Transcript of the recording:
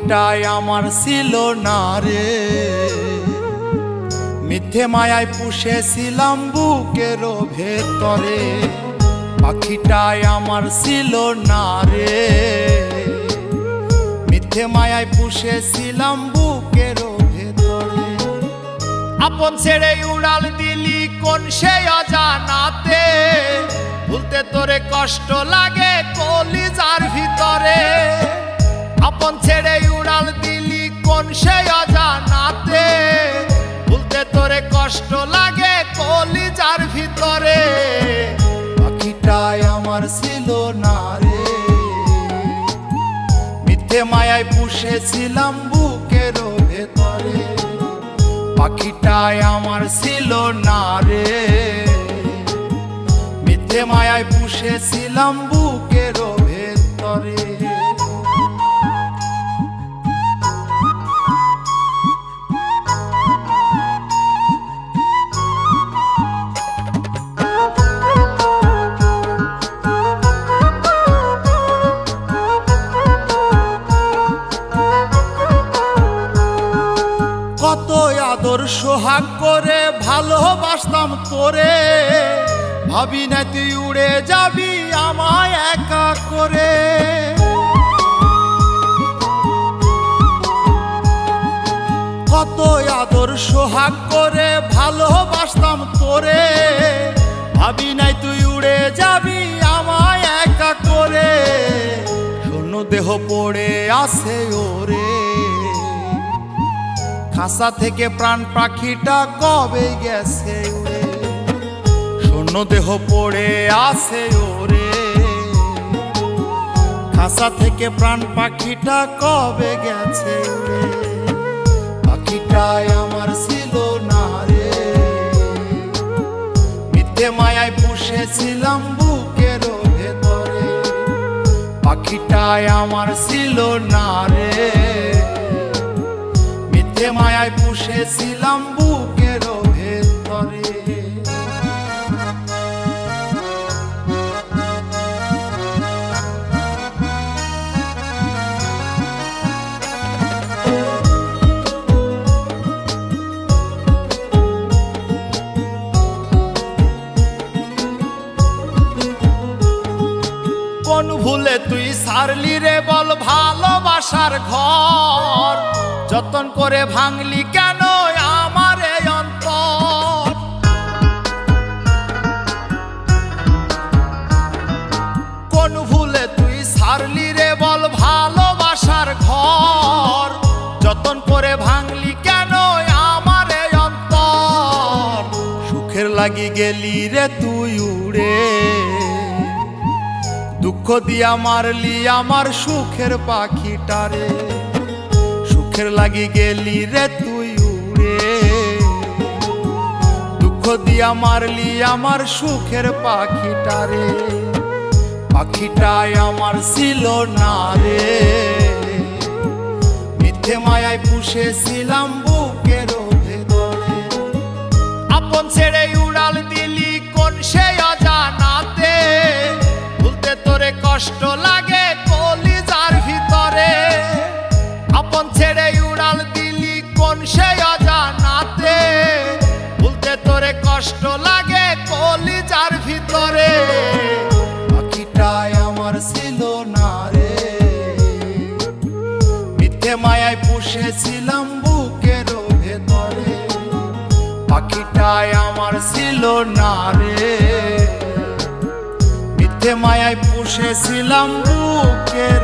পাখিটাই আমার ছিল না রে, মিথ্যে মায়ায় পুষেছিলাম বুকের ভেতরে। পাখিটাই আমার ছিল না রে, মিথ্যে মায়ায় পুষেছিলাম বুকের ভেতরে। আপন ছেড়ে উড়াল দিলি কোন সে অজানাতে, ভুলতে তোরে কষ্ট লাগে কলিজার ভিতরে। আপন ছেড়ে উড়াল দিলি কোন সে অজানাতে, ভুলতে তোরে কষ্ট লাগে কলিজার ভিতরে। পাখিটাই আমার ছিল না রে, মিথ্যে মায়ায় পুষেছিলাম বুকের ভেতরে। পাখিটাই আমার ছিল না রে, মিথ্যে মায়ায় পুষেছিলাম বুকের ভেতরে। কত আদর সোহাগ করে ভালোবাসতাম তোরে, ভাবি না তুই উড়ে যাবি আমায় একা করে। কত আদর সোহাগ করে ভালোবাসতাম তোরে, ভাবি নাই তুই উড়ে যাবি আমায় একা করে। শূন্য দেহ পড়ে আছে ওরে, খাঁচা থেকে প্রাণ পাখিটা কবে গেছে উড়ে। শূন্য দেহ পড়ে আছে ওরে, খাঁচা থেকে প্রাণ পাখিটা কবে গেছে উড়ে। পাখিটাই আমার ছিল না রে, মিথ্যে মায়ায় পুষেছিলাম বুকের ভেতরে। পাখিটাই আমার ছিল না রে, মিথ্যে মায়ায় পুষেছিলাম বুকের ভেতরে। কোন ভুলে তুই সারলি রে বল ভালোবাসার ঘর, যতন করে ভাঙলি কেন আমার এই অন্তর। কোন ভুলে তুই সারলি রে বল ভালোবাসার ঘর, যতন করে ভাঙলি কেন আমার এই অন্তর। সুখের লাগি গেলি রে তুই উড়ে, দুঃখ দিয়া মারলি আমার সুখের পাখিটারে। সুখের লাগি গেলি রে তুই উড়ে, দুঃখ দিয়া মারলি আমার সুখের পাখিটারে। পাখিটাই আমার ছিল না রে, মিথ্যে মায়ায় পুষেছিলাম বুকের ভেতরে। আপন ছেড়ে উড়াল দিলি কোন সে অজানাতে, ভুলতে তোরে কষ্ট লাগে কলিজার ভিতরে। আপন ছেড়ে উড়াল দিলি কোন সে অজানাতে, ভুলতে তোরে কষ্ট লাগে কলিজার ভিতরে। পাখিটাই আমার ছিল না রে, মিথ্যে মায়ায় পুষেছিলাম বুকের ভেতরে। পাখিটাই আমার ছিল না রে, মিথ্যে মায়ায় পুষেছিলাম বুকের